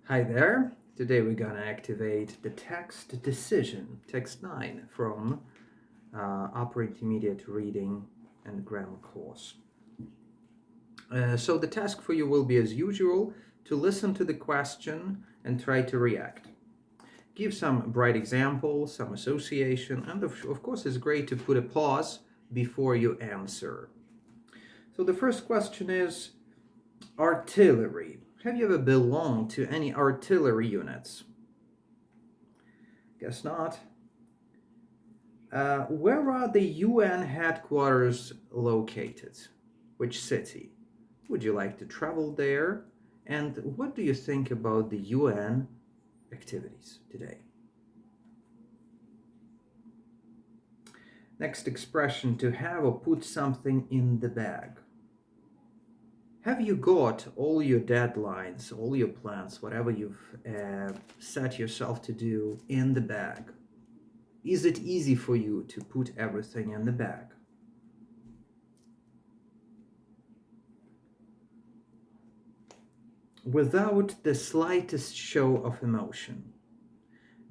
Hi there. Today we're gonna activate the text decision, text 9 from Upper Intermediate Reading and Grammar course. So the task for you will be as usual to listen to the question and try to react. Give some bright examples, some association, and of course it's great to put a pause before you answer. So the first question is artillery. Have you ever belonged to any artillery units? Guess not. Where are the UN headquarters located? Which city? Would you like to travel there? And what do you think about the UN activities today? Next expression, to have or put something in the bag. Have you got all your deadlines, all your plans, whatever you've set yourself to do in the bag? Is it easy for you to put everything in the bag? Without the slightest show of emotion.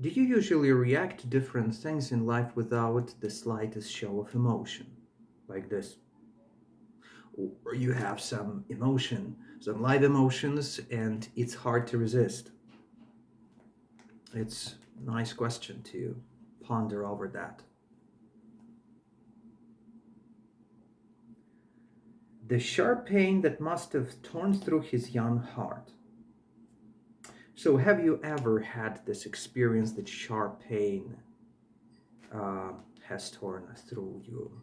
Do you usually react to different things in life without the slightest show of emotion? Like this. Or you have some emotion, some live emotions, and it's hard to resist. It's a nice question to ponder over that. The sharp pain that must have torn through his young heart. So, have you ever had this experience that sharp pain has torn through you?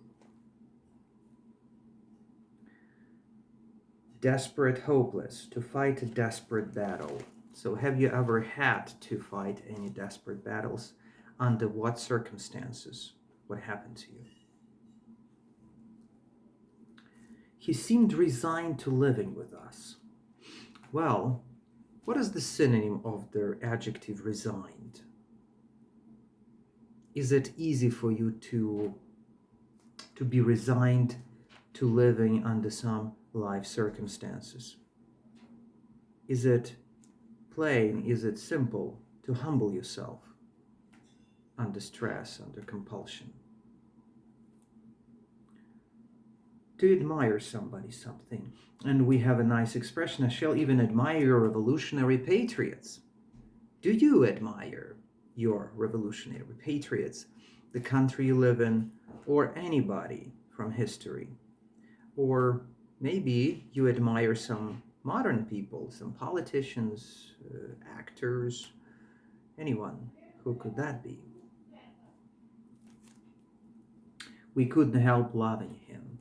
Desperate, hopeless, to fight a desperate battle. So, have you ever had to fight any desperate battles? Under what circumstances? What happened to you? He seemed resigned to living with us. Well, what is the synonym of the adjective resigned? Is it easy for you to be resigned to living under some life circumstances? Is it plain, is it simple to humble yourself under stress, under compulsion? To admire somebody, something. And we have a nice expression, I shall even admire your revolutionary patriots. Do you admire your revolutionary patriots, the country you live in, or anybody from history? Or maybe you admire some modern people, some politicians, actors, anyone. Who could that be? We couldn't help loving him.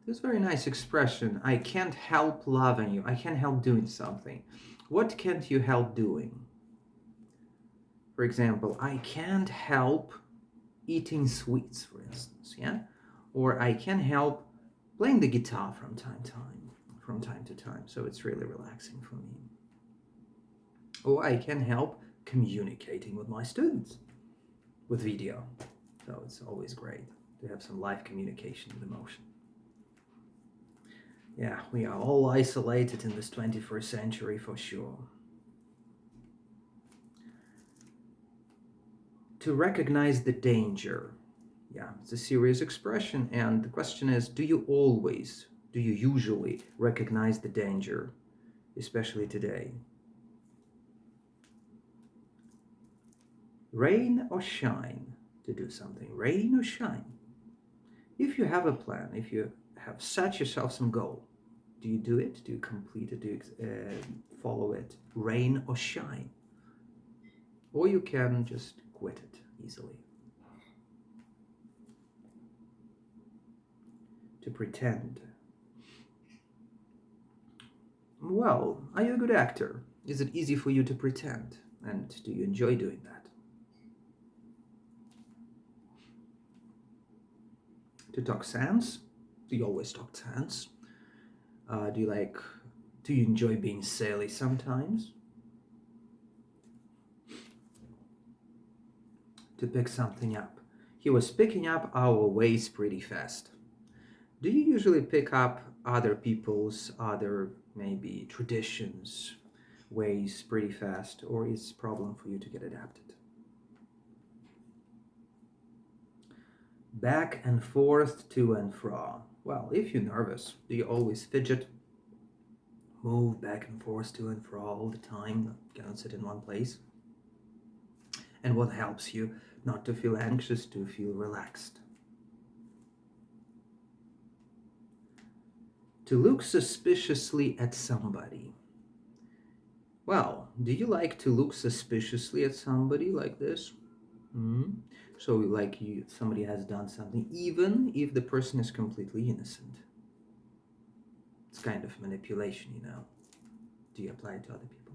This very nice expression. I can't help loving you. I can't help doing something. What can't you help doing? For example, I can't help eating sweets, for instance, yeah? Or I can help playing the guitar from time to time. So it's really relaxing for me. Or I can help communicating with my students with video. So it's always great to have some live communication with emotion. Yeah, we are all isolated in this 21st century for sure. To recognize the danger. Yeah, it's a serious expression, and the question is, do you usually recognize the danger, especially today? Rain or shine to do something, rain or shine. If you have a plan, if you have set yourself some goal, do you do it? Do you complete it? Do you follow it? Rain or shine? Or you can just quit it easily. To pretend. Well, are you a good actor? Is it easy for you to pretend? And do you enjoy doing that? To talk sense? Do you always talk sense? Do you enjoy being silly sometimes? To pick something up. He was picking up our ways pretty fast. Do you usually pick up other people's other maybe traditions, ways pretty fast, or it's a problem for you to get adapted. Back and forth, to and fro. Well, if you're nervous, do you always fidget? Move back and forth to and fro all the time, cannot sit in one place? And what helps you not to feel anxious, to feel relaxed? To look suspiciously at somebody. Well, do you like to look suspiciously at somebody like this? So like somebody has done something, even if the person is completely innocent. It's kind of manipulation, you know. Do you apply it to other people?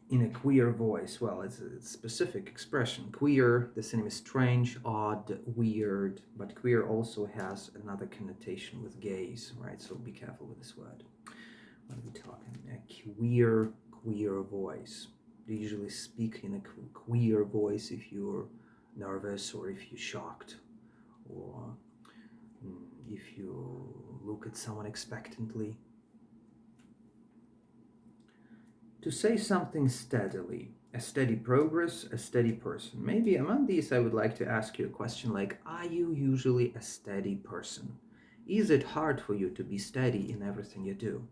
In a queer voice, well, it's a specific expression. Queer, the synonym is strange, odd, weird, but queer also has another connotation with gays, right? So be careful with this word. What are we talking? A queer voice. You usually speak in a queer voice if you're nervous or if you're shocked or if you look at someone expectantly. To say something steadily, a steady progress, a steady person. Maybe among these I would like to ask you a question like, are you usually a steady person? Is it hard for you to be steady in everything you do?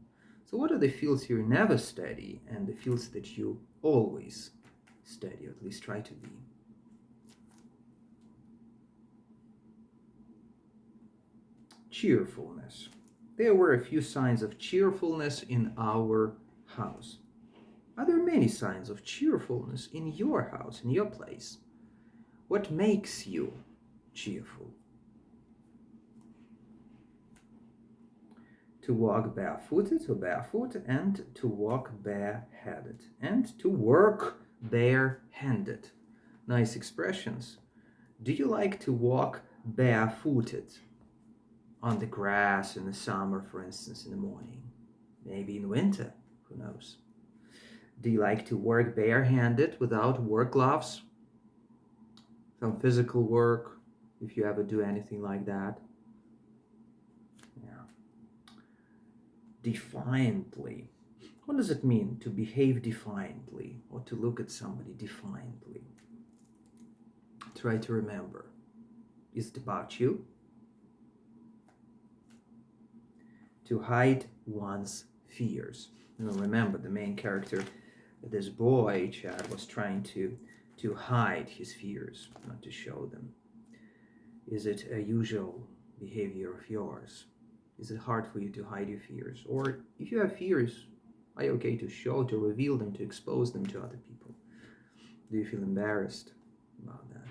So what are the fields you're never steady and the fields that you always steady, or at least try to be? Cheerfulness. There were a few signs of cheerfulness in our house. Are there many signs of cheerfulness in your house, in your place? What makes you cheerful? To walk barefooted or barefoot, and to walk bareheaded, and to work barehanded. Nice expressions. Do you like to walk barefooted on the grass in the summer, for instance, in the morning? Maybe in winter, who knows? Do you like to work barehanded without work gloves? Some physical work, if you ever do anything like that. Yeah. Defiantly. What does it mean to behave defiantly or to look at somebody defiantly? Try to remember. Is it about you? To hide one's fears. Remember, the main character, this boy, Chad, was trying to hide his fears, not to show them. Is it a usual behavior of yours? Is it hard for you to hide your fears? Or if you have fears, are you okay to show, to reveal them, to expose them to other people? Do you feel embarrassed about that?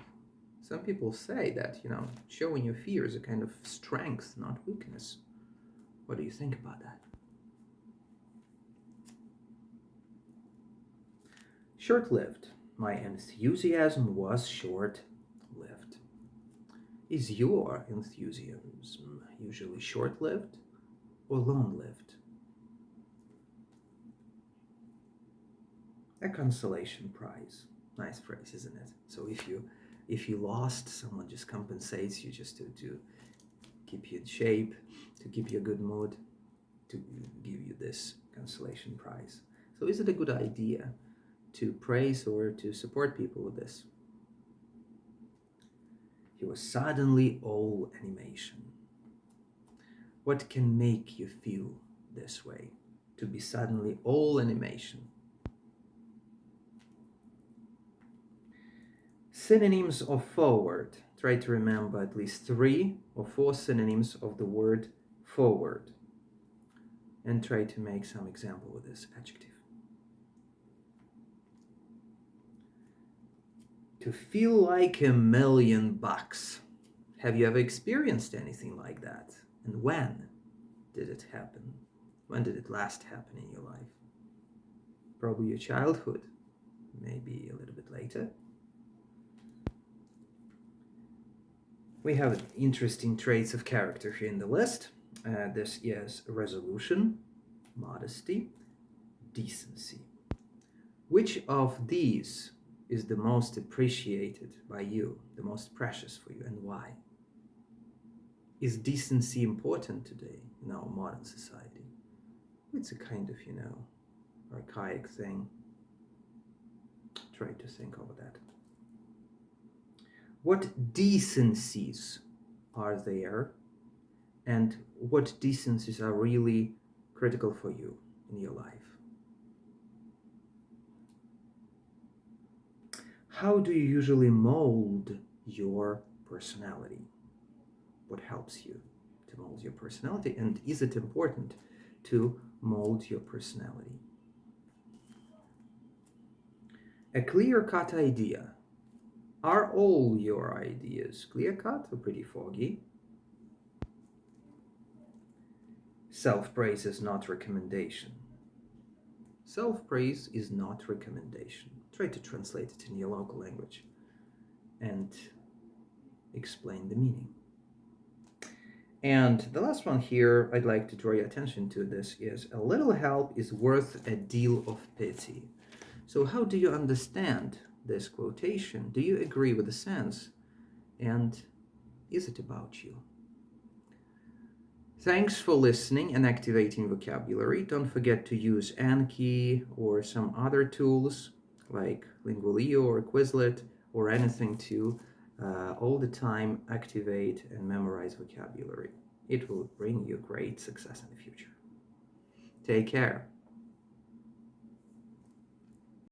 Some people say that, showing your fear is a kind of strength, not weakness. What do you think about that? Short-lived. My enthusiasm was short-lived. Is your enthusiasm usually short-lived or long-lived? A consolation prize. Nice phrase, isn't it? So if you lost, someone just compensates you just to keep you in shape, to keep you a good mood, to give you this consolation prize. So is it a good idea to praise or to support people with this? He was suddenly all animation. What can make you feel this way? To be suddenly all animation. Synonyms of forward. Try to remember at least 3 or 4 synonyms of the word forward. And try to make some example with this adjective. To feel like $1,000,000. Have you ever experienced anything like that? And when did it happen? When did it last happen in your life? Probably your childhood, maybe a little bit later. We have interesting traits of character here in the list. This is resolution, modesty, decency. Which of these is the most appreciated by you, the most precious for you, and why? Is decency important today in our modern society? It's a kind of, archaic thing. Try to think over that. What decencies are there, and what decencies are really critical for you in your life? How do you usually mold your personality? What helps you to mold your personality? And is it important to mold your personality? A clear-cut idea. Are all your ideas clear-cut or pretty foggy? Self-praise is not recommendation. Self-praise is not recommendation. Try to translate it in your local language and explain the meaning. And the last one here I'd like to draw your attention to this is a little help is worth a deal of pity. So how do you understand this quotation? Do you agree with the sense? And is it about you? Thanks for listening and activating vocabulary. Don't forget to use Anki or some other tools like Lingualio or Quizlet or anything to all the time activate and memorize vocabulary. It will bring you great success in the future. Take care.